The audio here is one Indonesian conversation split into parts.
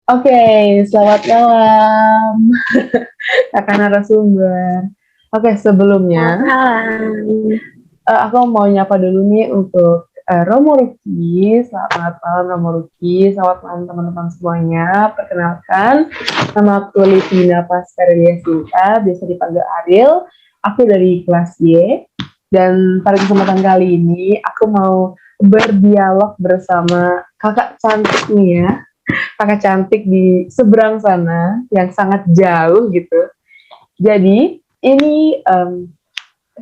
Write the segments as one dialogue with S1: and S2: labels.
S1: Oke, selamat malam kakak narasumber. Oke,
S2: Selamat
S1: sebelumnya
S2: malam.
S1: aku mau nyapa dulu nih untuk Romo Ruki. Selamat malam Romo Ruki, selamat malam teman-teman semuanya. Perkenalkan, nama aku Livina Pascaria Sinta, biasa dipanggil Ariel. Aku dari kelas Y. Dan pada kesempatan kali ini aku mau berdialog bersama kakak cantik nih ya, kakak cantik di seberang sana yang sangat jauh gitu. Jadi ini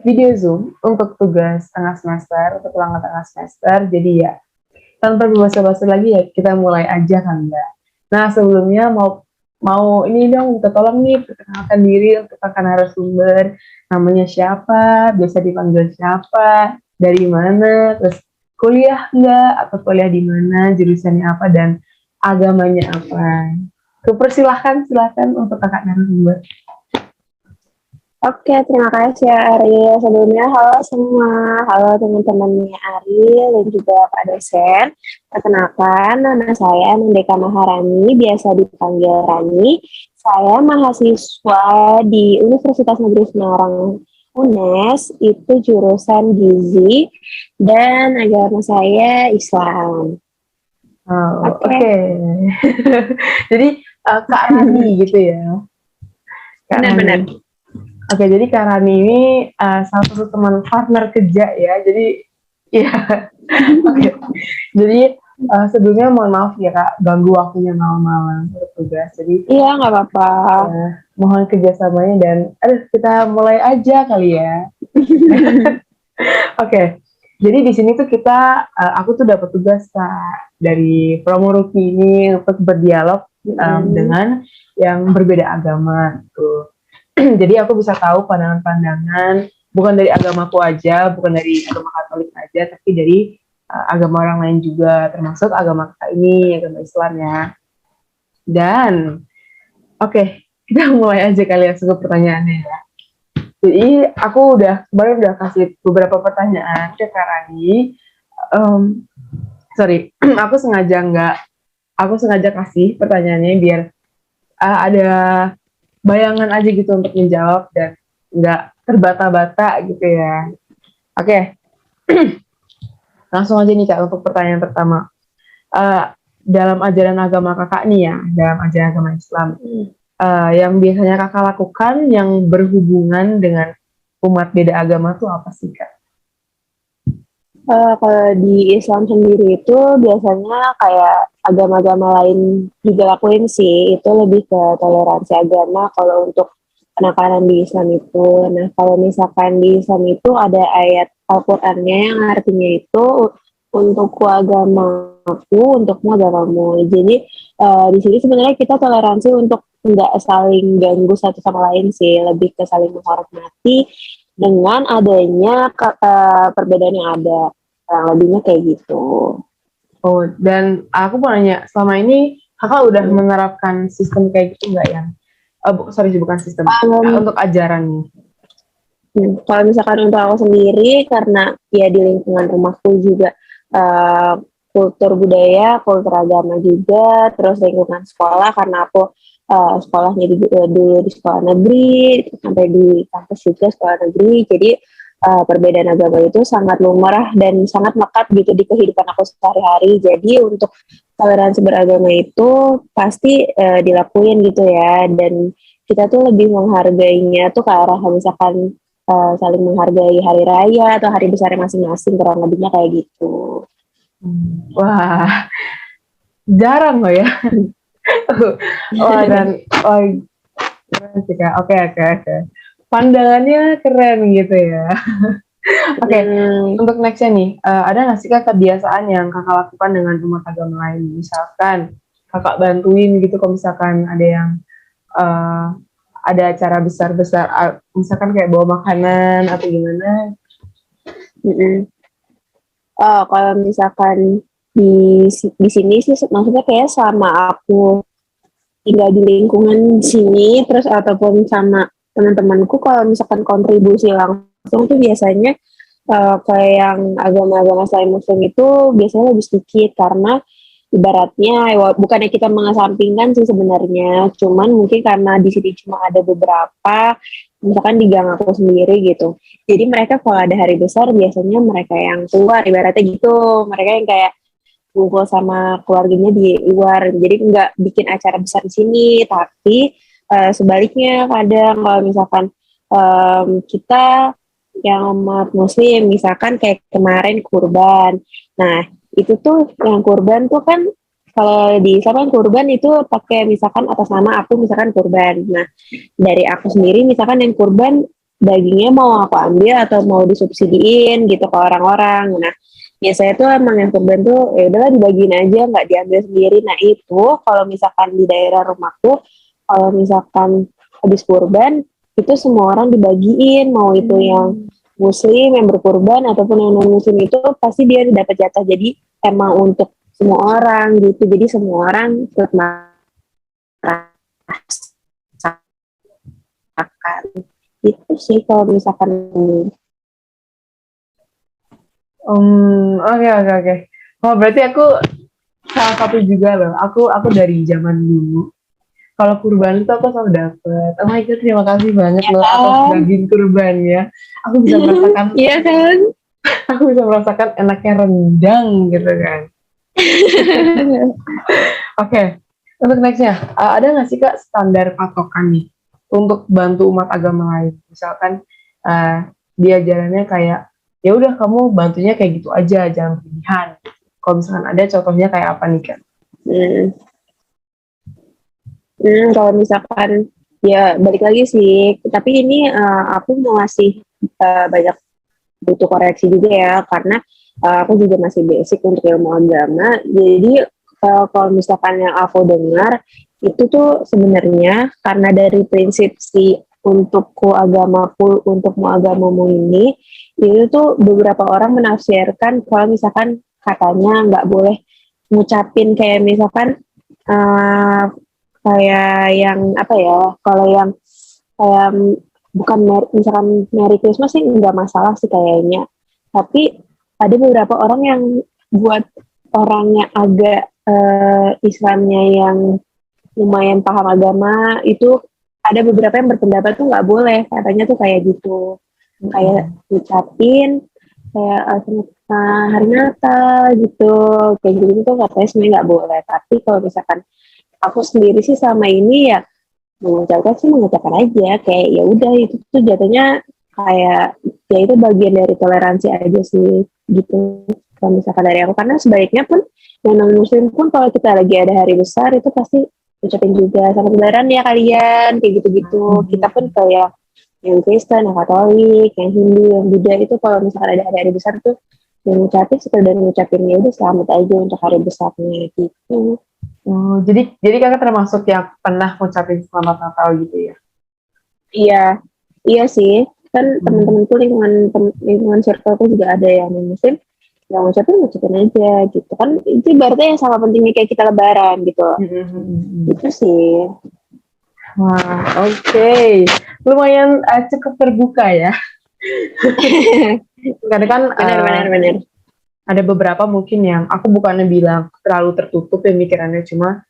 S1: video Zoom untuk tugas tengah semester, untuk ulangan tengah semester. Jadi ya tanpa basa-basi lagi ya kita mulai aja kan ya. Nah sebelumnya mau mau ini dong minta tolong nih perkenalkan diri untuk kakak narasumber. Namanya siapa, biasa dipanggil siapa, dari mana, terus kuliah enggak, atau kuliah di mana, jurusannya apa, dan agamanya apa. Silahkan untuk kakak narasumber.
S2: Oke, terima kasih ya Ariel. Sebelumnya halo semua, halo teman-temannya Ariel dan juga Pak dosen. Perkenalkan, nama saya Nandeka Maharani, biasa dipanggil Rani. Saya mahasiswa di Universitas Negeri Semarang UNES, itu jurusan Gizi, dan agama saya Islam.
S1: Oh,
S2: Oke.
S1: oke. Jadi Kak Rani gitu ya. Kak
S2: Benar-benar.
S1: Rani. Oke, jadi Kak Rani ini salah satu teman partner kerja ya. Jadi ya, oke. Jadi sebelumnya mohon maaf ya Kak, ganggu waktunya malam-malam bertugas. Jadi
S2: Iya, nggak apa-apa.
S1: mohon kerjasamanya dan kita mulai aja kali ya. Oke, jadi di sini tuh aku tuh dapat tugas Kak dari promo Ruki ini untuk berdialog dengan yang berbeda agama gitu. Jadi aku bisa tahu pandangan-pandangan bukan dari agamaku aja, bukan dari agama Katolik aja, tapi dari agama orang lain juga, termasuk agama kita ini, agama Islam ya. Dan oke, kita mulai aja kali ya suku pertanyaannya ya. Jadi aku kemarin udah kasih beberapa pertanyaan ke Kak Rani. Sorry, aku sengaja kasih pertanyaannya biar ada bayangan aja gitu untuk menjawab dan nggak terbata-bata gitu ya. Oke, langsung aja nih Kak untuk pertanyaan pertama. Uh, dalam ajaran agama kakak nih ya, dalam ajaran agama Islam, yang biasanya kakak lakukan yang berhubungan dengan umat beda agama tuh apa sih Kak?
S2: Kalau di Islam sendiri itu biasanya kayak agama-agama lain juga lakuin sih, itu lebih ke toleransi agama kalau untuk penekanan di Islam itu. Nah, kalau misalkan di Islam itu ada ayat Al-Qur'annya yang artinya itu untukku agamaku, untukmu agamamu. Jadi di sini sebenarnya kita toleransi untuk nggak saling ganggu satu sama lain sih, lebih ke saling menghormati dengan adanya perbedaan yang ada. Lebihnya kayak gitu.
S1: Oh, dan aku mau nanya, selama ini kakak udah menerapkan sistem kayak gitu nggak yang, bukan sistem, untuk ajarannya?
S2: Kalau misalkan untuk aku sendiri, karena ya di lingkungan rumahku juga kultur budaya, kultur agama juga, terus lingkungan sekolah, karena aku sekolahnya dulu di sekolah negeri, sampai di kampus juga sekolah negeri, jadi perbedaan agama itu sangat lumrah dan sangat melekat gitu di kehidupan aku sehari-hari. Jadi untuk toleransi beragama itu pasti dilakuin gitu ya, dan kita tuh lebih menghargainya tuh ke arah misalkan saling menghargai hari raya atau hari besar masing-masing, kurang lebihnya kayak gitu.
S1: Wah, jarang loh ya. Wah, dan keren sih Kak. Oke. Pandangannya keren gitu ya. Oke, untuk nextnya nih, ada nggak sih Kak kebiasaan yang kakak lakukan dengan umat agama lain? Misalkan kakak bantuin gitu kalau misalkan ada yang uh, ada acara besar-besar, misalkan kayak bawa makanan atau gimana?
S2: Oh, kalau misalkan di sini sih maksudnya kayak sama aku tinggal di lingkungan sini terus ataupun sama teman-temanku, kalau misalkan kontribusi langsung tuh biasanya kayak yang agama-agama selain muslim itu biasanya lebih sedikit, karena ibaratnya bukannya kita mengesampingkan sih sebenarnya, cuman mungkin karena di sini cuma ada beberapa, misalkan di gang aku sendiri gitu. Jadi mereka kalau ada hari besar biasanya mereka yang keluar, ibaratnya gitu. Mereka yang kayak ngumpul sama keluarganya di luar. Jadi nggak bikin acara besar di sini, tapi sebaliknya kadang kalau misalkan kita yang umat muslim, misalkan kayak kemarin kurban. Nah, itu tuh yang kurban tuh kan kalau di Islam kan kurban itu pakai misalkan atas nama aku misalkan kurban. Nah, dari aku sendiri misalkan yang kurban dagingnya mau aku ambil atau mau disubsidiin gitu ke orang-orang. Nah, biasanya tuh emang yang kurban tuh ya udahlah dibagiin aja, nggak diambil sendiri. Nah, itu kalau misalkan di daerah rumahku, kalau misalkan habis kurban itu semua orang dibagiin, mau itu yang muslim yang berkurban ataupun yang non muslim itu pasti dia dapat jatah. Jadi emang untuk semua orang gitu, jadi semua orang ikut merasakan itu sih kalau misalkan.
S1: Oke oke oke. Oh berarti aku salah satu juga loh. Aku dari zaman dulu. Kalau kurban itu aku selalu dapet. Oh my god, terima kasih banget
S2: Ya
S1: loh atas
S2: kan?
S1: daging kurbannya. Aku bisa merasakan,
S2: Iya kan?
S1: aku bisa merasakan enaknya rendang gitu kan. Oke, untuk nextnya, ada nggak sih Kak standar patokan nih untuk bantu umat agama lain? Misalkan dia jalannya kayak, ya udah kamu bantunya kayak gitu aja, jangan berlebihan. Kalau misalkan ada contohnya kayak apa nih Kak?
S2: Hmm. Kalau misalkan ya balik lagi sih, tapi ini aku mau ngasih banyak butuh koreksi juga ya, karena aku juga masih basic untuk ilmu agama. Jadi kalau misalkan yang aku dengar itu tuh sebenarnya karena dari prinsip si untukku agamaku untukmu agamamu ini, itu tuh beberapa orang menafsirkan kalau misalkan katanya nggak boleh ngucapin kayak misalkan uh, kayak yang apa ya, kalau yang kayak bukan misalkan Merry Christmas sih nggak masalah sih kayaknya, tapi ada beberapa orang yang buat orangnya agak Islamnya yang lumayan paham agama itu, ada beberapa yang berpendapat tuh nggak boleh katanya tuh kayak gitu, kayak ngucapin kayak hari Natal gitu, kayak gitu tuh katanya sebenarnya nggak boleh. Tapi kalau misalkan aku sendiri sih sama ini ya mengucapkan sih mengucapkan aja, kayak ya udah itu tuh jatuhnya kayak ya itu bagian dari toleransi aja sih gitu. Kalau misalkan dari aku, karena sebaiknya pun yang non muslim pun kalau kita lagi ada hari besar itu pasti ucapin juga selamat lebaran ya kalian kayak gitu-gitu. Kita pun kayak yang Kristen, yang Katolik, yang Hindu, yang Buddha itu kalau misalkan ada hari-hari besar tuh yang ngucapin sekedar ngucapinnya udah selamat aja untuk hari besarnya gitu.
S1: Oh, jadi kakak termasuk yang pernah ngucapin selamat Natal gitu ya?
S2: Iya, iya sih. Kan teman-temanku lingkungan circleku juga ada yang muslim, yang ngucapin aja gitu. Kan itu ibaratnya yang sama pentingnya kayak kita lebaran gitu. Itu sih.
S1: Wah, oke. Lumayan cukup terbuka ya. Karena kan
S2: Benar.
S1: ada beberapa mungkin yang aku bukannya bilang terlalu tertutup ya mikirannya, cuma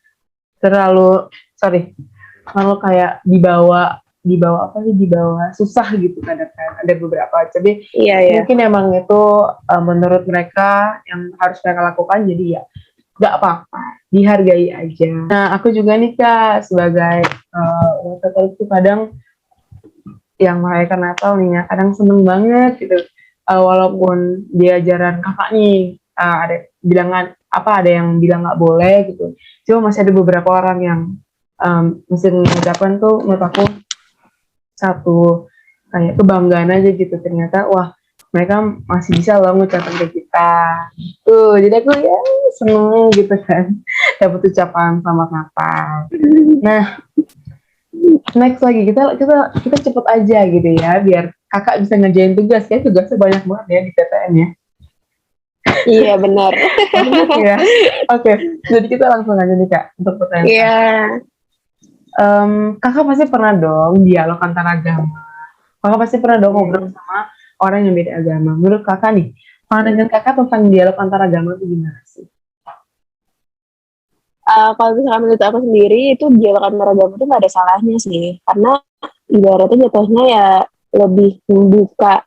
S1: terlalu terlalu kayak dibawa apa sih, dibawa susah gitu kadang kan ada beberapa, jadi
S2: Iya.
S1: mungkin emang itu menurut mereka yang harus mereka lakukan, jadi ya nggak apa-apa, dihargai aja. Nah aku juga nih Kak sebagai wanita itu kadang yang merayakan Natal nih ya kadang seneng banget gitu. Walaupun dia ajaran kakak nih ada bilangan apa, ada yang bilang nggak boleh gitu, cuma masih ada beberapa orang yang mesti mengucapkan tuh, menurut aku satu kayak kebanggaan aja gitu, ternyata wah mereka masih bisa loh ngucapin ke kita tuh, jadi aku ya seneng gitu kan dapat ucapan selamat Natal. Nah next lagi kita cepet aja gitu ya biar kakak bisa ngerjain tugas ya, tugasnya banyak banget ya di PTN ya.
S2: Iya benar.
S1: Ya oke, jadi kita langsung aja nih Kak untuk pertanyaan.
S2: Iya.
S1: Kakak pasti pernah dong dialog antara agama, kakak pasti pernah dong ngobrol sama orang yang beda agama. Menurut kakak nih, pandangan kakak tentang dialog antara agama itu gimana sih?
S2: Kalau misalkan menurut aku sendiri itu dialog antar agama itu nggak ada salahnya sih, karena ibaratnya jatuhnya ya lebih membuka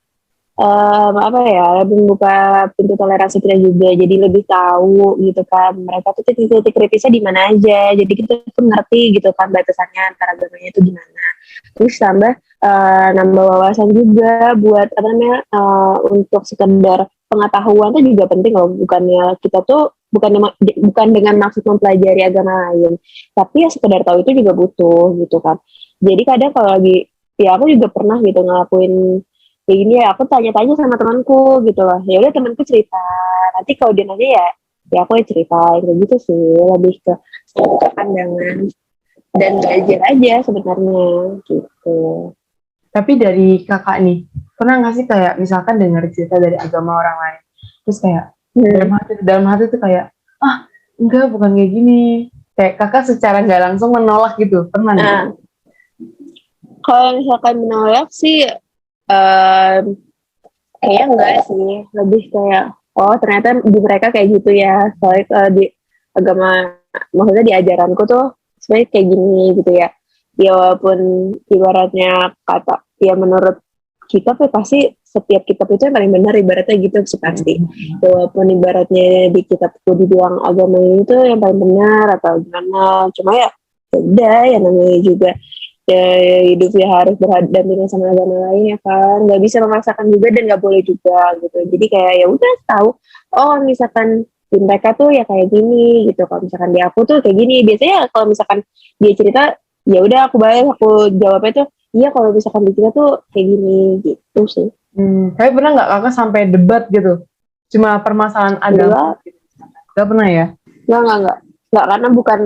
S2: apa ya, lebih membuka pintu toleransi kita juga, jadi lebih tahu gitu kan mereka tuh titik-titik kritisnya di mana aja, jadi kita tuh ngerti gitu kan batasannya antara agamanya itu gimana. Terus tambah nambah wawasan juga buat apa namanya, untuk sekedar pengetahuan tuh juga penting loh, bukannya kita tuh bukan dengan maksud mempelajari agama lain, tapi ya sekedar tahu itu juga butuh gitu kan. Jadi kadang kalau lagi, ya aku juga pernah gitu ngelakuin kayak gini ya, aku tanya-tanya sama temanku gitu loh, ya udah temanku cerita, nanti kalau dia nanya ya aku ya cerita kayak gitu sih, lebih ke pandangan dan belajar aja sebenarnya gitu.
S1: Tapi dari kakak nih, pernah nggak sih kayak misalkan dengar cerita dari agama orang lain, terus kayak dalam hati tuh kayak, ah enggak bukan kayak gini. Kayak kakak secara nggak langsung menolak gitu, pernah nggak?
S2: Nah, kalau misalkan menolak sih, um, kayaknya enggak sih, lebih kayak oh ternyata di mereka kayak gitu ya, soalnya di agama, maksudnya di ajaranku tuh sebenarnya kayak gini gitu ya. Ya walaupun ibaratnya kata ya menurut kitab ya pasti setiap kitab itu yang paling benar ibaratnya gitu sih pasti. Ya walaupun ibaratnya di kitabku dibilang agama ini tuh yang paling benar atau gimana, cuma ya udah ya namanya juga ya hidup ya harus berdampingan sama agama lain ya kan, nggak bisa memaksakan juga dan nggak boleh juga gitu. Jadi kayak ya udah tahu oh misalkan di mereka tuh ya kayak gini gitu, kalau misalkan di aku tuh kayak gini. Biasanya kalau misalkan dia cerita ya udah aku balas, aku jawabnya tuh iya kalau misalkan di kita tuh kayak gini gitu sih.
S1: Tapi pernah nggak kakak sampai debat gitu? Cuma permasalahan agama
S2: Enggak,
S1: gitu. Gak pernah ya?
S2: enggak karena bukan,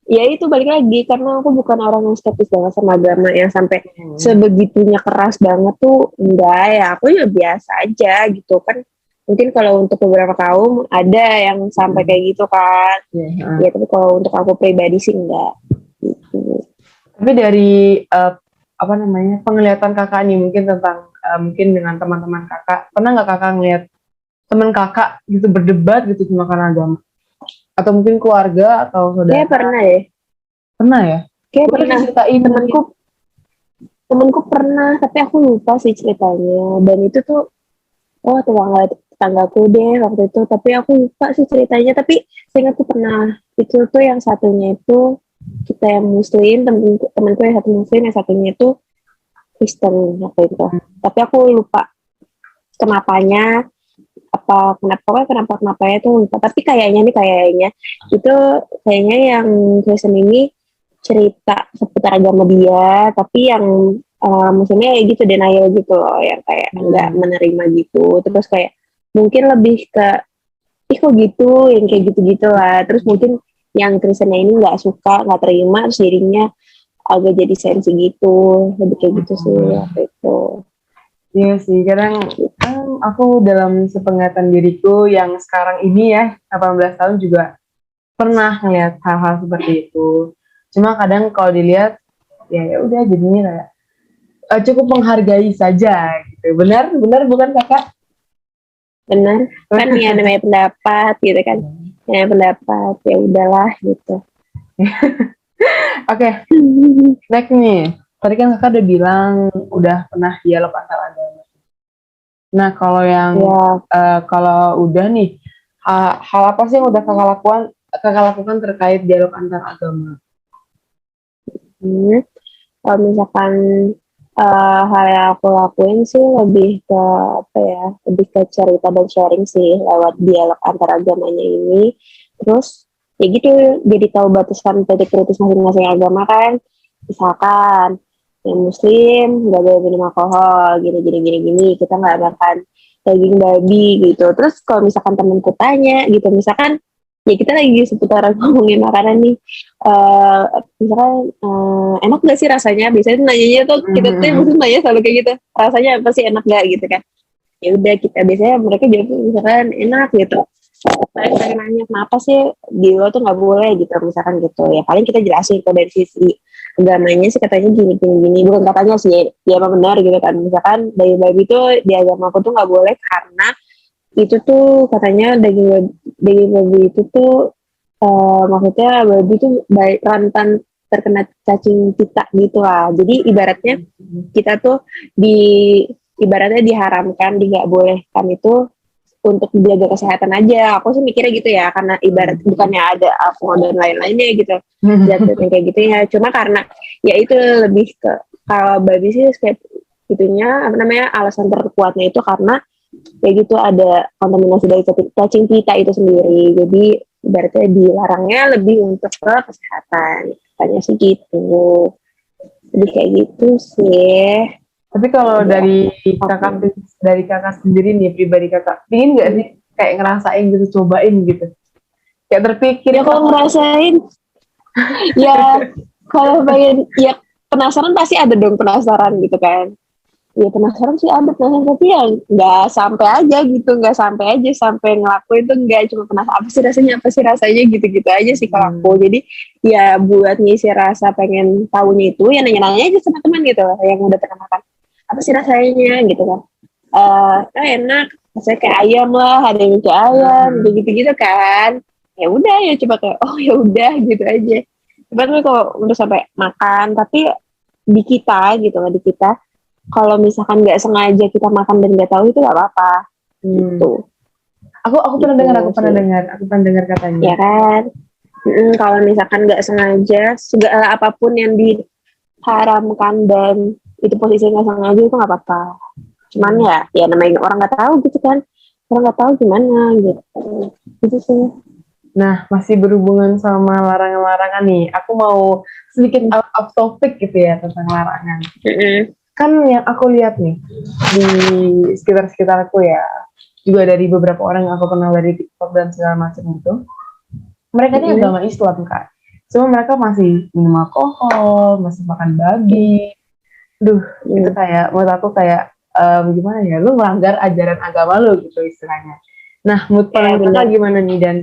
S2: ya itu balik lagi karena aku bukan orang yang skeptis banget sama agama yang sampai sebegitunya keras banget tuh, enggak ya, aku ya biasa aja gitu kan. Mungkin kalau untuk beberapa kaum ada yang sampai kayak gitu kan,
S1: Iya.
S2: ya tapi kalau untuk aku pribadi sih enggak gitu.
S1: Tapi dari apa namanya penglihatan kakak nih mungkin tentang mungkin dengan teman-teman kakak, pernah nggak kakak ngeliat teman kakak gitu berdebat gitu cuma karena agama? Atau mungkin keluarga atau
S2: Kayak
S1: saudara?
S2: pernah ya,
S1: Pernah ya?
S2: kayak
S1: Boleh
S2: pernah
S1: diceritain mungkin?
S2: temanku temanku pernah, tapi aku lupa sih ceritanya, dan itu tuh oh tetanggaku deh waktu itu, tapi aku lupa sih ceritanya, tapi saya ingat tuh pernah itu tuh yang satunya itu kita yang muslim, temenku yang satu muslim, yang satunya itu Kristen waktu itu, tapi aku lupa kenapanya, apa kenapa itu lupa, tapi kayaknya itu kayaknya yang Kristen ini cerita seputar agama dia, tapi yang maksudnya ya gitu denial gitu loh, yang kayak nggak menerima gitu, terus kayak mungkin lebih ke ih kok gitu, yang kayak gitu-gitu lah, terus mungkin yang Kristennya ini nggak suka, nggak terima, terus jadinya agak jadi sensi gitu, lebih kayak gitu sih waktu itu.
S1: Iya sih, kadang aku dalam sepenglihatan diriku yang sekarang ini ya 18 tahun juga pernah ngeliat hal-hal seperti itu. Cuma kadang kalau dilihat ya udah jadinya kayak cukup menghargai saja gitu. Benar, benar bukan kakak?
S2: Benar kan, ya namanya pendapat gitu kan, ya pendapat ya udahlah gitu.
S1: Oke, next nih. Tadi kan kakak udah bilang udah pernah dialog antar agama. Nah, kalau yang
S2: Ya,
S1: kalau udah nih, hal apa sih yang udah kakak lakukan terkait dialog antar agama?
S2: kalau misalkan hal yang aku lakuin sih lebih ke apa ya, lebih ke cerita dan sharing sih lewat dialog antar agamanya ini. Terus ya gitu, jadi tahu batasan titik kritis masing-masing agama kan. Misalkan yang muslim nggak boleh minum alkohol, gini, kita nggak makan daging babi gitu. Terus kalau misalkan temanku tanya gitu, misalkan ya kita lagi seputar ngomongin makanan nih, misalkan enak gak sih rasanya, biasanya tuh nanyanya tuh, kita tuh mungkin nanya selalu kayak gitu, rasanya apa sih, enak gak gitu kan. Ya udah, kita biasanya mereka jawab misalkan enak gitu, paling saya nanya kenapa sih di lo tuh nggak boleh gitu misalkan gitu, ya paling kita jelasin kok dari sisi agamanya sih katanya gini, bukan katanya sih ya emang benar gitu kan, misalkan daging babi itu di agama aku tuh nggak boleh karena itu tuh katanya daging babi itu tuh maksudnya babi itu rentan terkena cacing pita gitu lah. Jadi ibaratnya kita tuh ibaratnya diharamkan, nggak bolehkan itu untuk menjaga kesehatan aja. Aku sih mikirnya gitu ya, karena ibarat bukannya ada alkohol dan lain-lainnya gitu, jatuh kayak gitu ya. Cuma karena ya itu lebih ke kalau babi sih kayak gitunya apa namanya alasan terkuatnya itu karena ya gitu ada kontaminasi dari cacing pita itu sendiri. Jadi ibaratnya dilarangnya lebih untuk ke kesehatan. Katanya sih gitu. Jadi kayak gitu sih.
S1: Tapi kalau dari kakak sendiri nih, pribadi kakak, pingin nggak sih kayak ngerasain gitu, cobain gitu? Kayak terpikir.
S2: Ya kalau ngerasain, ya kalau pengen, ya penasaran pasti ada dong penasaran gitu kan. Ya penasaran sih ada penasaran, tapi ya nggak sampai aja gitu, nggak sampai aja sampai ngelakuin tuh nggak, cuma penasaran apa sih rasanya gitu-gitu aja sih kalau aku. Jadi ya buat ngisi rasa pengen tahunya itu ya nanya-nanya aja sama teman gitu yang udah pernah makan, apa sih rasanya gitu kan. Enak, rasanya kayak ayam lah, ada yang kayak ayam gitu-gitu kan. Ya udah ya coba kayak oh ya udah gitu aja. Cuman kalau untuk sampai makan, tapi di kita gitu di kita kalau misalkan nggak sengaja kita makan dan nggak tahu itu nggak apa-apa gitu.
S1: Aku pernah dengar, aku pernah dengar katanya.
S2: Ya kan, kalau misalkan nggak sengaja segala apapun yang diharamkan dan itu posisinya nggak sengaja itu nggak apa-apa. Cuman ya namanya orang nggak tahu gitu kan, orang nggak tahu gimana gitu sih.
S1: Nah, masih berhubungan sama larangan-larangan nih. Aku mau sedikit out of topic gitu ya tentang larangan. Kan yang aku lihat nih di sekitar aku ya, juga dari beberapa orang yang aku kenal dari TikTok dan segala macam itu, mereka ini agama Islam kan, cuma mereka masih minum alkohol, masih makan babi. Itu kayak menurut aku kayak gimana ya, lu melanggar ajaran agama lu gitu istilahnya. Nah, menurut kakak gimana nih, dan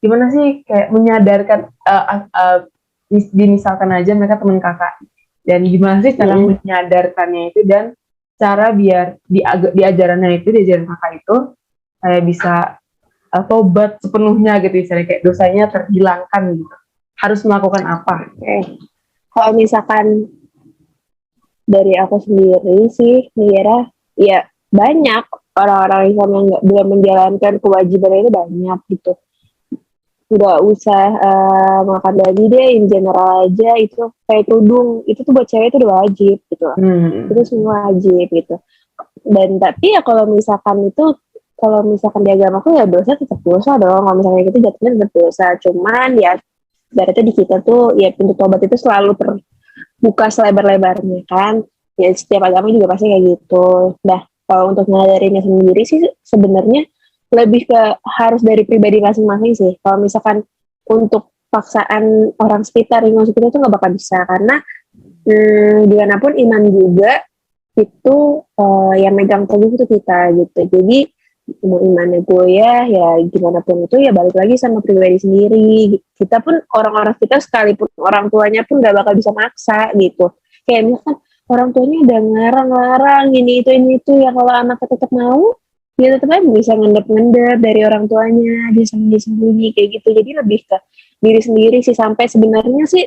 S1: gimana sih kayak menyadarkan misalkan aja mereka teman kakak, dan gimana sih cara menyadarkannya itu, dan cara biar di ajarannya itu, di ajaran kakak itu kayak bisa tobat sepenuhnya gitu, misalnya kayak dosanya terhilangkan gitu, harus melakukan apa?
S2: Kalau misalkan dari aku sendiri sih mikirnya ya banyak orang-orang Islam yang belum menjalankan kewajiban itu banyak gitu. Nggak usah makan babi deh, in general aja itu kayak kerudung itu tuh buat cewek itu udah wajib gitu. Itu semua wajib gitu. Dan tapi ya kalau misalkan di agama aku ya dosa tetap dosa dong. Kalau misalnya gitu jatuhnya tetap dosa. Cuman ya berarti di kita tuh ya pintu tobat itu selalu terbuka selebar-lebarnya kan. Ya setiap agama juga pasti kayak gitu. Nah kalau untuk nyadarinnya sendiri sih sebenarnya lebih ke harus dari pribadi masing-masing sih. Kalau misalkan untuk paksaan orang sekitar, lingkungan sekitar itu nggak bakal bisa, karena gimana pun iman juga itu yang megang teguh itu kita gitu. Jadi mau imannya gue ya gimana pun itu ya balik lagi sama pribadi sendiri. Kita pun orang-orang kita sekalipun orang tuanya pun nggak bakal bisa maksa gitu. Kayak misalkan orang tuanya udah ngarang-ngarang ini itu ya, kalau anaknya tetap mau dia tetap aja bisa ngendap-ngendap dari orang tuanya, dia sembunyi-sembunyi kayak gitu. Jadi lebih ke diri sendiri sih. Sampai sebenarnya sih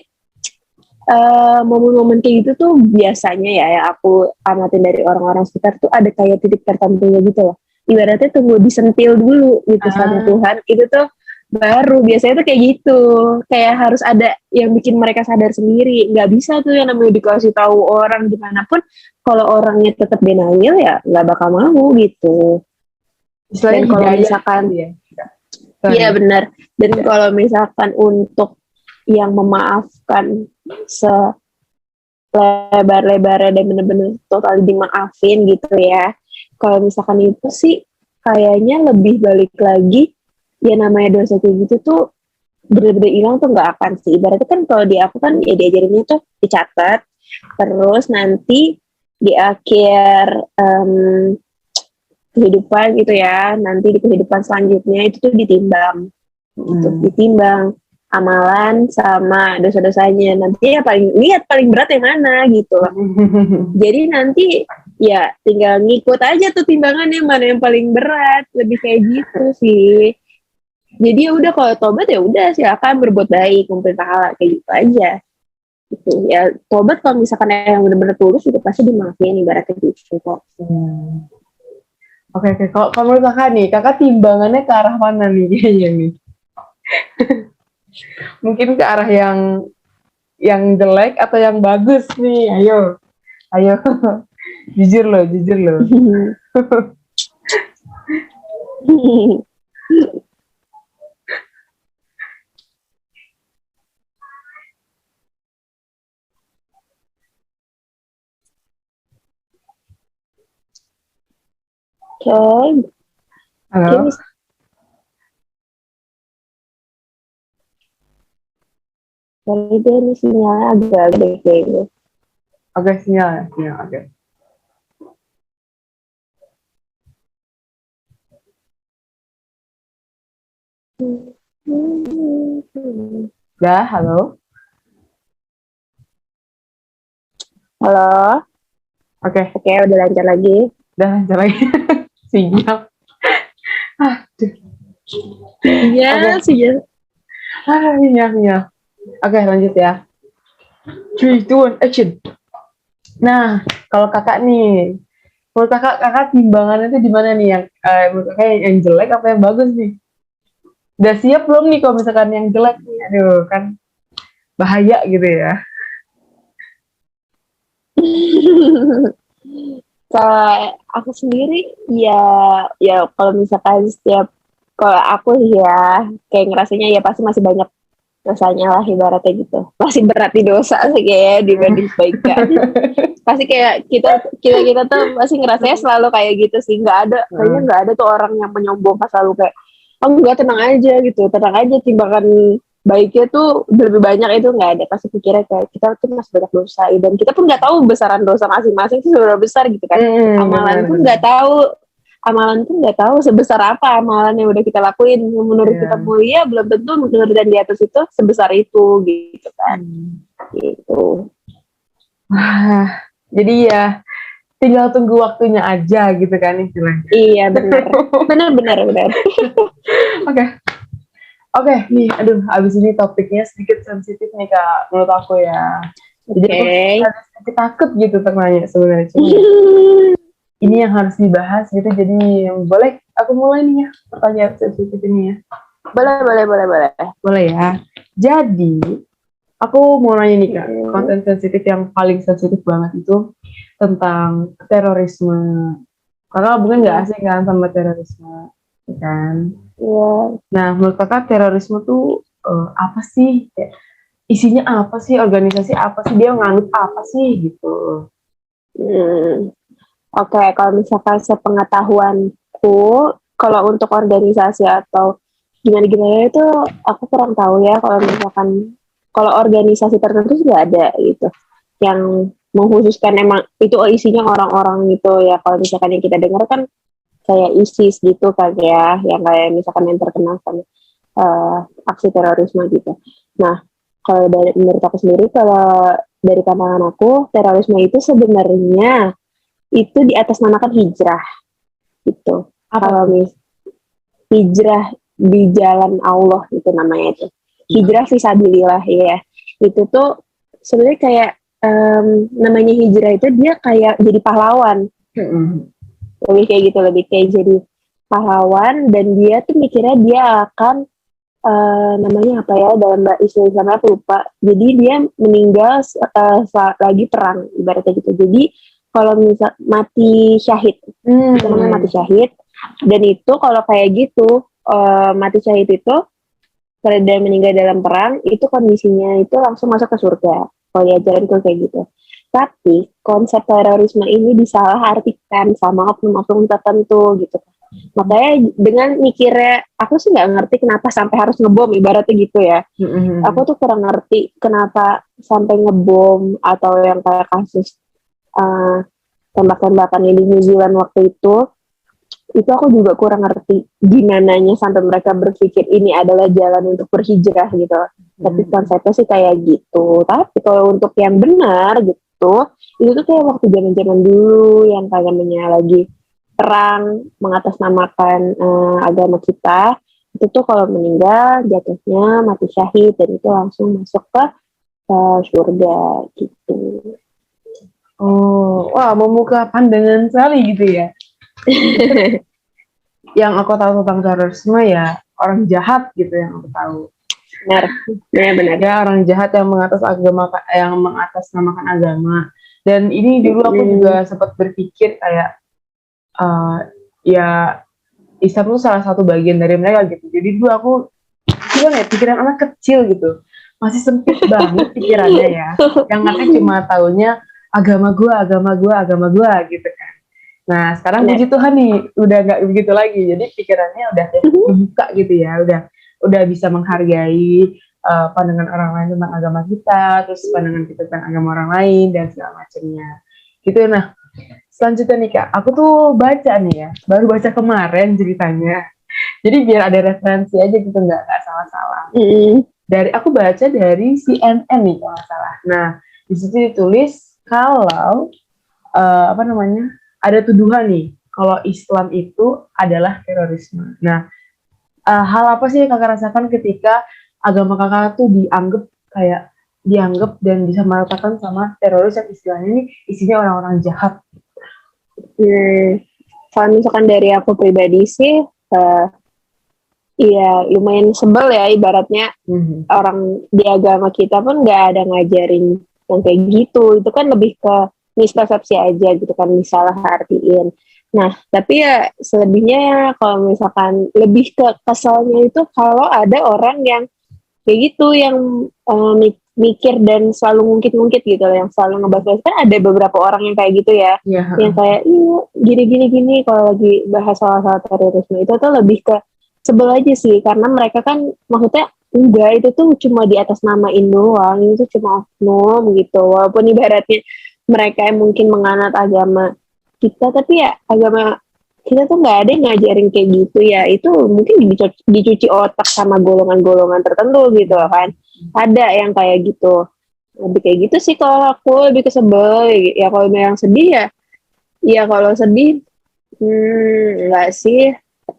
S2: momen-momen kayak gitu tuh biasanya ya yang aku amatin dari orang-orang sekitar tuh ada kayak titik tertentunya gitu loh. Ibaratnya tunggu disentil dulu gitu sama Tuhan, itu tuh baru biasanya tuh kayak gitu. Kayak harus ada yang bikin mereka sadar sendiri. Nggak bisa tuh yang namanya dikasih tahu orang gimana pun, kalau orangnya tetap denial ya nggak bakal mau gitu. Dan kalau misalkan iya benar. Dan kalau misalkan untuk yang memaafkan selebar-lebarnya dan benar-benar total dimaafin gitu ya. Kalau misalkan itu sih kayaknya lebih balik lagi ya, namanya dosa kayak gitu tuh bener-bener hilang tuh nggak akan sih. Ibaratnya kan kalau di aku kan ya diajarinnya tuh dicatat, terus nanti di akhir kehidupan gitu ya, nanti di kehidupan selanjutnya itu tuh ditimbang gitu, ditimbang amalan sama dosa-dosanya, nanti ya paling berat yang mana gitu loh. Jadi nanti ya tinggal ngikut aja tuh timbangannya mana yang paling berat, lebih kayak gitu sih. Jadi ya udah, kalau tobat ya udah silakan berbuat baik, kumpulin pahala, kayak gitu aja. Gitu ya, tobat kalau misalkan yang benar-benar tulus itu pasti dimaafin, ibaratnya gitu kok.
S1: Oke, oke. Kalau menurut kakak nih, kakak timbangannya ke arah mana nih kayaknya nih? Mungkin ke arah yang jelek atau yang bagus nih? Ayo, ayo. Jujur loh, jujur loh.
S2: Oke,
S1: Halo?
S2: sorry deh, ini sinyalnya agak-agak deh kayaknya.
S1: Oke, sinyal ya, sinyal. Oke. Dah, halo?
S2: Halo,
S1: Oke,
S2: oke udah lancar lagi.
S1: dah lancar lagi. Sinyal. Aduh.
S2: Iya,
S1: Oke,
S2: sudah.
S1: sinyal, sinyal. Oke, lanjut ya. 3, 2, 1, action. Nah, kalau kakak nih, menurut kakak timbangannya itu di mana nih yang menurut kakak yang jelek apa yang bagus nih? Udah siap belum nih kalau misalkan yang jelek nih? Aduh, kan bahaya gitu ya.
S2: Kalau aku sendiri ya, ya kalau misalkan setiap, kalau aku ya kayak ngerasanya ya pasti masih banyak dosanya lah, ibaratnya gitu. Masih berat di dosa sih kayak dibanding kebaikan. Pasti kayak kita tuh masih ngerasanya selalu kayak gitu sih. Kayaknya nggak ada tuh orang yang menyombong pas selalu kayak, oh enggak, tenang aja gitu, tenang aja, timbangan baiknya tuh lebih banyak, itu nggak ada. Pasti pikirnya kayak kita tuh masih banyak dosa, dan kita pun nggak tahu besaran dosa masing-masing itu seberapa besar gitu kan.
S1: Benar,
S2: Amalan pun
S1: benar.
S2: nggak tahu, sebesar apa amalan yang udah kita lakuin. Menurut kita
S1: Iya.
S2: mulia, belum tentu menurut dan di atas itu sebesar itu gitu kan. Gitu.
S1: Wah, jadi ya tinggal tunggu waktunya aja gitu kan istilahnya.
S2: Iya benar, benar.
S1: Oke, oke, nih, aduh, abis ini topiknya sedikit sensitif nih kak, menurut aku ya. Jadi aku
S2: Oke.
S1: agak sedikit takut gitu ternanya sebenarnya, cuma ya, ini yang harus dibahas gitu. Jadi boleh aku mulai nih ya pertanyaan sensitif ini ya.
S2: Boleh.
S1: Boleh ya. Jadi aku mau nanya nih kak, konten sensitif yang paling sensitif banget itu tentang terorisme. Kakak bukan nggak asing kan sama terorisme, ya kan?
S2: Iya.
S1: Nah, menurut kakak terorisme tuh apa sih? Kayak, isinya apa sih? Organisasi apa sih? Dia nganut apa sih gitu?
S2: Hmm. Oke, kalau misalkan sepengetahuanku, kalau untuk organisasi atau gimana-gimana itu aku kurang tahu ya. Kalau misalkan, kalau organisasi tertentu sih nggak ada gitu yang mengkhususkan emang itu isinya orang-orang gitu ya. Kalau misalkan yang kita dengar kan kayak ISIS gitu kan ya, yang kayak misalkan yang terkenal kan aksi terorisme gitu. Nah, kalau dari menurut aku sendiri, kalau dari pandangan aku, terorisme itu sebenarnya itu di atas namakan hijrah gitu.
S1: Apa
S2: Kalau
S1: tuh?
S2: hijrah di jalan Allah itu namanya itu. Hijrah fisabilillah ya. Itu tuh sebenarnya kayak namanya hijrah itu dia kayak jadi pahlawan. Lebih kayak gitu, lebih kayak jadi pahlawan, dan dia tuh mikirnya dia akan namanya apa ya dalam istilah Islam aku lupa. Jadi dia meninggal saat lagi perang ibaratnya gitu. Jadi kalau misal mati syahid, itu namanya mati syahid. Dan itu kalau kayak gitu mati syahid itu kalau dia meninggal dalam perang itu kondisinya itu langsung masuk ke surga. Kalau diajarin tuh kayak gitu. Tapi konsep terorisme ini disalahartikan sama oknum-oknum tertentu gitu. Makanya dengan mikirnya, aku sih nggak ngerti kenapa sampai harus ngebom ibaratnya gitu ya. Aku tuh kurang ngerti kenapa sampai ngebom, atau yang kayak kasus uh, tembak-tembakan di New Zealand waktu itu aku juga kurang ngerti gimananya sampai mereka berpikir ini adalah jalan untuk berhijrah gitu. Tapi konsepnya sih kayak gitu. Tapi kalau untuk yang benar gitu, itu tuh kayak waktu zaman-zaman dulu yang kayaknya lagi perang mengatasnamakan agama kita, itu tuh kalau meninggal jatuhnya mati syahid dan itu langsung masuk ke surga gitu.
S1: Oh, wah membuka pandangan sekali gitu ya. Yang aku tahu tentang terorisme ya orang jahat gitu yang aku tahu.
S2: Benar.
S1: Ya orang jahat yang mengatasnamakan agama. Dan ini dulu aku juga sempat berpikir kayak ya Islam itu salah satu bagian dari mereka gitu. Jadi dulu aku gimana ya, pikiran anak kecil gitu, masih sempit banget pikirannya ya, yang ngerti cuma taunya agama gua gitu kan. Nah sekarang puji Tuhan nih udah nggak begitu lagi, jadi pikirannya udah terbuka gitu ya, udah bisa menghargai pandangan orang lain tentang agama kita, terus pandangan kita tentang agama orang lain dan segala macamnya gitu. Nah selanjutnya nih Kak, aku tuh baca nih ya, baru baca kemarin ceritanya. Jadi biar ada referensi aja gitu, nggak salah-salah. Aku baca dari CNN nih kalau nggak salah. Nah di situ ditulis kalau ada tuduhan nih kalau Islam itu adalah terorisme. Nah hal apa sih yang kakak rasakan ketika agama kakak tuh dianggap dan bisa disamaratakan sama teroris yang istilahnya ini isinya orang-orang jahat?
S2: Kalau misalkan dari aku pribadi sih, iya lumayan sebel ya, ibaratnya orang di agama kita pun nggak ada ngajarin yang kayak gitu. Itu kan lebih ke mispersepsi aja gitu kan, disalah artiin. Nah tapi ya selebihnya ya, kalau misalkan lebih ke kesalnya itu kalau ada orang yang kayak gitu, yang mikir dan selalu ngungkit-ngungkit gitu loh, yang selalu ngebahas. Kan ada beberapa orang yang kayak gitu ya, yang kayak gini kalau lagi bahas soal terorisme itu tuh lebih ke sebel aja sih, karena mereka kan maksudnya enggak, itu tuh cuma di atas namain doang, itu cuma oknum gitu, walaupun ibaratnya mereka yang mungkin menganut agama kita, tapi ya agama kita tuh nggak ada yang ngajarin kayak gitu ya. Itu mungkin dicuci otak sama golongan-golongan tertentu gitu kan, ada yang kayak gitu, lebih kayak gitu sih. Kalau aku lebih kesebel ya. Kalau yang sedih ya kalau sedih enggak sih,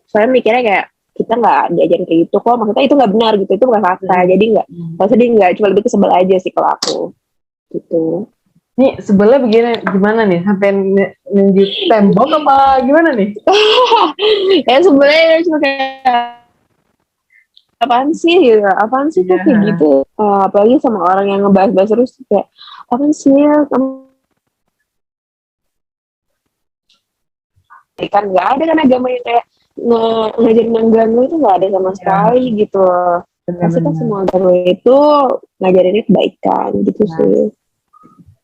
S2: soalnya mikirnya kayak kita nggak diajarin kayak gitu kok, maksudnya itu nggak benar gitu, itu bukan fakta. Jadi nggak, kalau sedih nggak, cuma lebih kesebel aja sih kalau aku gitu.
S1: Nih sebelnya gimana nih, sampai nunjuk tembok apa gimana nih?
S2: Ya sebenarnya cuma kayak apaan sih tuh kayak gitu. Apalagi sama orang yang ngebahas-bahas terus kayak apaan sih ya kamu, kan nggak ada kan agama yang kayak ngajarin mengganggu, itu nggak ada sama sekali gitu. Pasti kan semua agama itu ngajarinnya kebaikan gitu sih.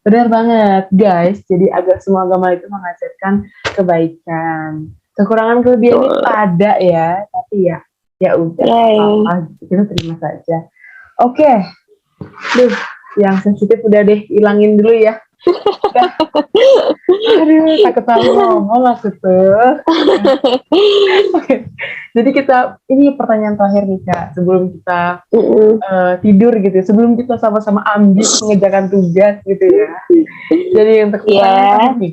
S1: Benar banget guys, jadi semua agama itu mengajarkan kebaikan. Kekurangan kelebihan itu ada ya, tapi ya udah kita terima saja. Oke. Yang sensitif udah deh hilangin dulu ya. Aduh, takut salah ngomong aku tuh. Jadi ini pertanyaan terakhir nih Kak, sebelum kita tidur gitu, sebelum kita sama-sama ambil mengerjakan tugas gitu ya. Jadi untuk pertanyaan terakhir nih,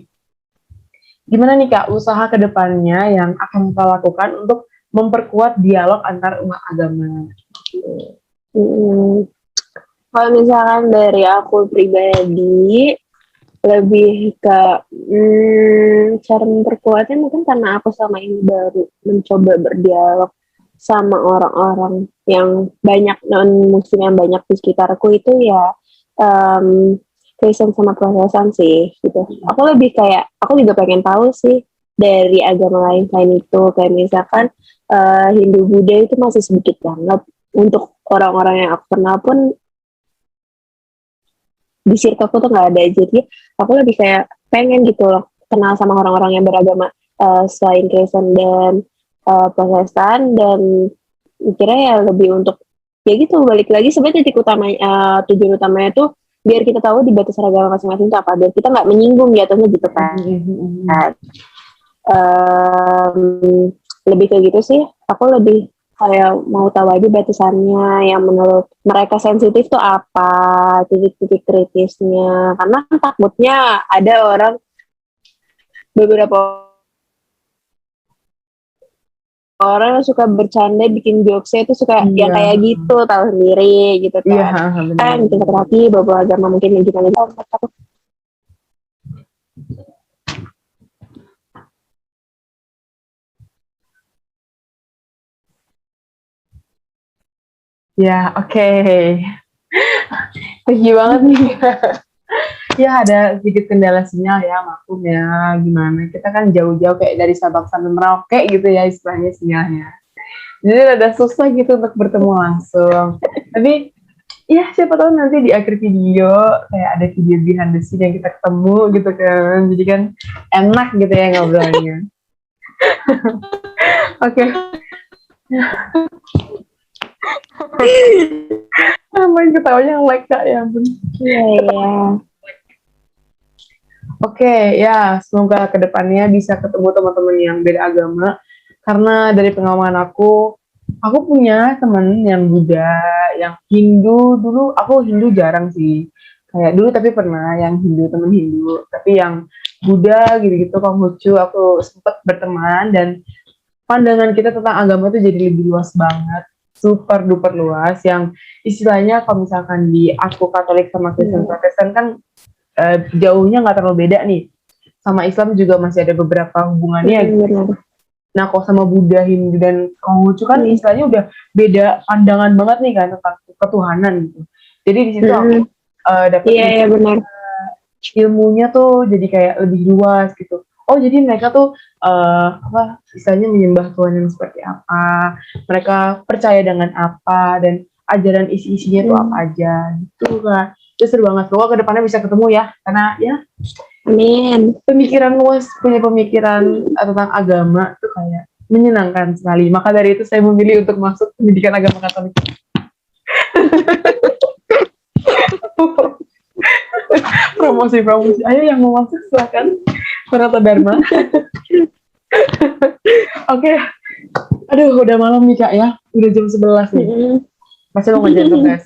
S1: gimana nih Kak usaha kedepannya yang akan kita lakukan untuk memperkuat dialog antar umat agama?
S2: Kalau misalkan dari aku pribadi, lebih ke cara memperkuatnya mungkin karena aku selama ini baru mencoba berdialog sama orang-orang yang banyak non-muslim yang banyak di sekitarku itu ya Kristen sama Protestan sih gitu. Aku lebih kayak, aku juga pengen tahu sih dari agama lain selain itu, kayak misalkan Hindu Buddha itu masih sedikit banget. Untuk orang-orang yang aku kenal pun di circleku tuh nggak ada. Jadi aku lebih kayak pengen gitu loh kenal sama orang-orang yang beragama selain Kristen dan Protestan, dan mikirnya ya lebih untuk ya gitu, balik lagi sebenarnya tujuan utamanya tuh biar kita tahu di batas agama masing-masing itu apa, biar kita nggak menyinggung jatuhnya gitu kan. Lebih kayak gitu sih. Aku lebih kayak mau tahu aja batasannya yang menurut mereka sensitif tuh apa, titik-titik kritisnya, karena takutnya ada beberapa orang yang suka bercanda bikin jokesnya itu suka yang kayak gitu, tahu sendiri gitu
S1: Iya,
S2: kan.
S1: benar.
S2: Kan bikin sakit hati, bawa agama mungkin gimana gitu.
S1: Ya, oke. Thank you banget nih. Ya, ada sedikit kendala sinyal ya, maklum ya, gimana. Kita kan jauh-jauh kayak dari Sabang sampai Merauke gitu ya istilahnya sinyalnya. Jadi ada susah gitu untuk bertemu langsung. Tapi ya siapa tahu nanti di akhir video kayak ada video behind the scene yang kita ketemu gitu kan. Jadi kan enak gitu ya ngobrolnya. Oke. Main ketawanya like Kak, ya ampun.
S2: Iya.
S1: Oke, ya semoga kedepannya bisa ketemu teman-teman yang beda agama. Karena dari pengalaman aku punya teman yang Buddha, yang Hindu. Dulu aku Hindu jarang sih. Kayak dulu tapi pernah yang Hindu, temen Hindu. Tapi yang Buddha gitu-gitu, Konghucu, aku sempat berteman. Dan pandangan kita tentang agama itu jadi lebih luas banget. Super duper luas. Yang istilahnya kalau misalkan di aku Katolik sama Kristen Protestan kan jauhnya nggak terlalu beda nih. Sama Islam juga masih ada beberapa hubungannya. Nah, kok sama Buddha, Hindu, dan Konghucu kan istilahnya udah beda pandangan banget nih kan tentang ketuhanan gitu. Jadi di situ aku dapat
S2: benar.
S1: Ilmunya tuh jadi kayak lebih luas gitu. Oh, jadi mereka tuh istilahnya menyembah Tuhan yang seperti apa, mereka percaya dengan apa, dan ajaran isi-isinya tuh apa aja gitu kan. Itu seru banget. Semoga kedepannya bisa ketemu ya, karena ya
S2: amin.
S1: Pemikiran luas, punya pemikiran tentang agama tuh kayak menyenangkan sekali. Maka dari itu saya memilih untuk masuk pendidikan agama Katolik. promosi. Ayo yang mau masuk silakan. Penata Dharma. Oke. Aduh, udah malam nih Kak ya. Udah jam 11 nih. Masih mau ngerjain tugas.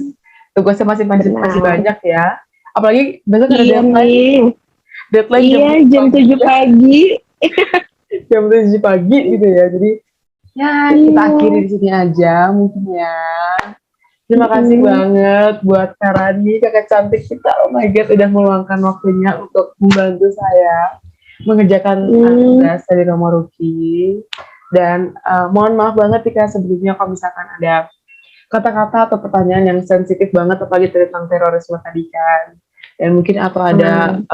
S1: Tugasnya masih banyak ya. Apalagi besok ada deadline.
S2: Jam 7 pagi.
S1: Jam 7 pagi gitu ya. Jadi ya kita akhiri di sini aja mungkin ya. Terima kasih banget buat Karani, kakak cantik kita. Oh my god, udah meluangkan waktunya untuk membantu saya mengerjakan tugas dari Romoruki. Dan mohon maaf banget jika sebelumnya kalau misalkan ada kata-kata atau pertanyaan yang sensitif banget apalagi tentang terorisme tadi kan. Dan mungkin atau ada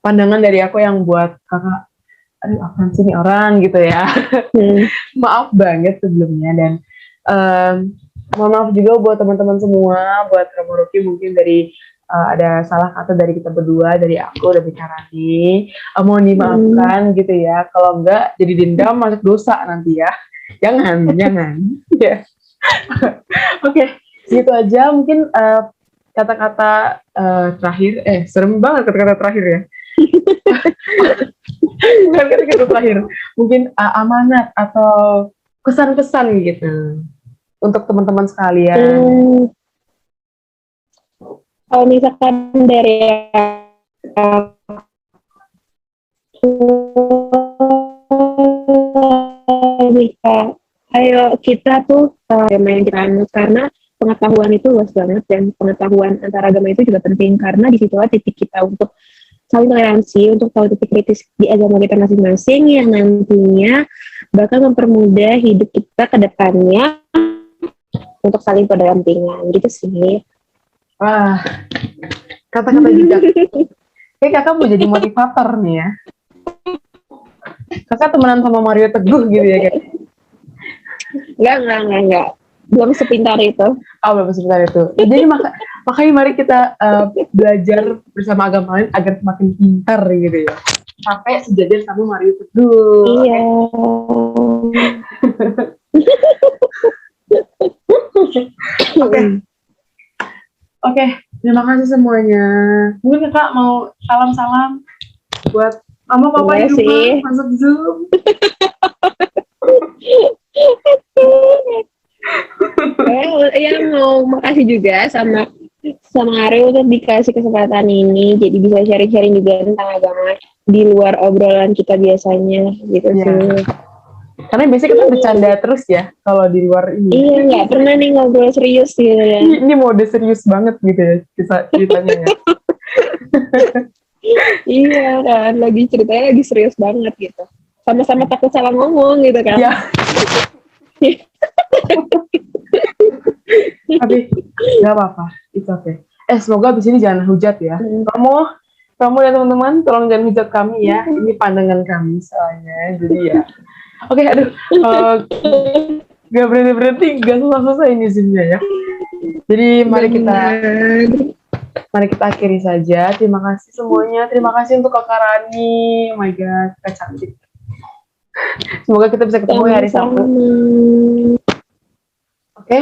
S1: pandangan dari aku yang buat kakak, aduh apaan sih nih orang gitu ya. Maaf banget sebelumnya. Dan mohon maaf juga buat teman-teman semua, buat Romoruki mungkin dari ada salah kata dari kita berdua, dari aku, dari Karani. Mohon dimaafkan gitu ya. Kalau enggak jadi dendam masuk dosa nanti ya. Jangan. Ya. Oke, gitu aja mungkin kata-kata terakhir. Serem banget kata-kata terakhir ya. Bukan kata-kata terakhir. Mungkin amanat atau kesan-kesan gitu untuk teman-teman sekalian.
S2: Kalau misalkan dari ayo kita tuh main kita karena pengetahuan itu luas banget, dan pengetahuan antara agama itu juga penting karena di situ titik kita untuk saling toleransi, untuk tahu titik kritis di agama kita masing-masing yang nantinya bakal mempermudah hidup kita ke depannya untuk saling berdampingan gitu sih.
S1: Wah, kata-kata bijak. Kayak kakak mau jadi motivator nih ya. Kakak temenan sama Mario Teguh gitu ya kayak.
S2: Enggak. Belum sepintar itu.
S1: Oh, belum sepintar itu. Jadi makanya mari kita belajar bersama agama lain agar semakin pintar gitu ya. Sampai sejajar sama Mario Teguh.
S2: Iya.
S1: Oke, terima kasih semuanya. Mungkin kakak mau salam-salam buat mama papa di rumah masuk Zoom.
S2: Ya mau makasih juga sama Ariel untuk dikasih kesempatan ini, jadi bisa sharing-sharing juga tentang agama di luar obrolan kita biasanya gitu sih.
S1: Karena biasanya kita bercanda terus ya kalau di luar ini.
S2: Iya, nggak pernah nih ngobrol serius gitu ya.
S1: Ini mode serius banget gitu ya ceritanya ya.
S2: Iya kan, lagi ceritanya lagi serius banget gitu. Sama-sama takut salah ngomong gitu kan.
S1: Ya. Tapi nggak apa-apa, itu oke. Semoga abis ini jangan hujat ya. Kamu dan teman-teman tolong jangan hujat kami ya. Ini pandangan kami soalnya. Jadi ya. Oke, aduh. Gak berhenti, gak selesai ini sihnya ya. Jadi mari kita akhiri saja. Terima kasih semuanya. Terima kasih untuk Kakak Rani. Oh my God, Kak cantik. Semoga kita bisa ketemu hari Sabtu. Oke.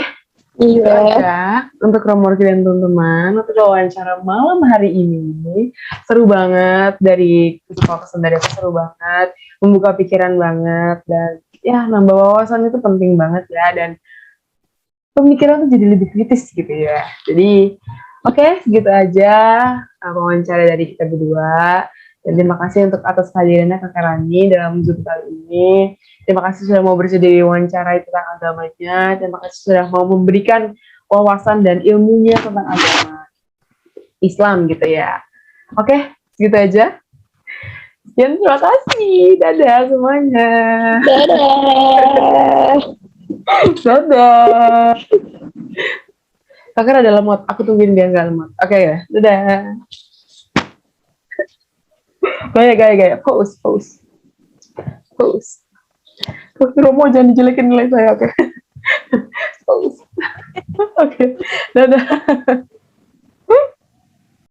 S1: Iya. Ya, untuk Romorki dan teman-teman, untuk wawancara malam hari ini seru banget, dari kesan dari aku seru banget, membuka pikiran banget, dan ya nambah wawasan itu penting banget ya, dan pemikiran tuh jadi lebih kritis gitu ya. Jadi oke, segitu aja wawancara dari kita berdua. Dan terima kasih untuk atas kehadirannya Kakak Rani dalam Zoom kali ini. Terima kasih sudah mau bersedia wawancara tentang agamanya. Terima kasih sudah mau memberikan wawasan dan ilmunya tentang agama Islam gitu ya. Oke, segitu aja. Dan terima kasih. Dadah semuanya.
S2: Dadah.
S1: Dadah. Kakak ada lemot. Aku tungguin dia nggak lemot. Oke ya. Dadah. Gaya. Pause. Romo jangan dijelekin nilai saya, oke? Pause. Oke. Dadah.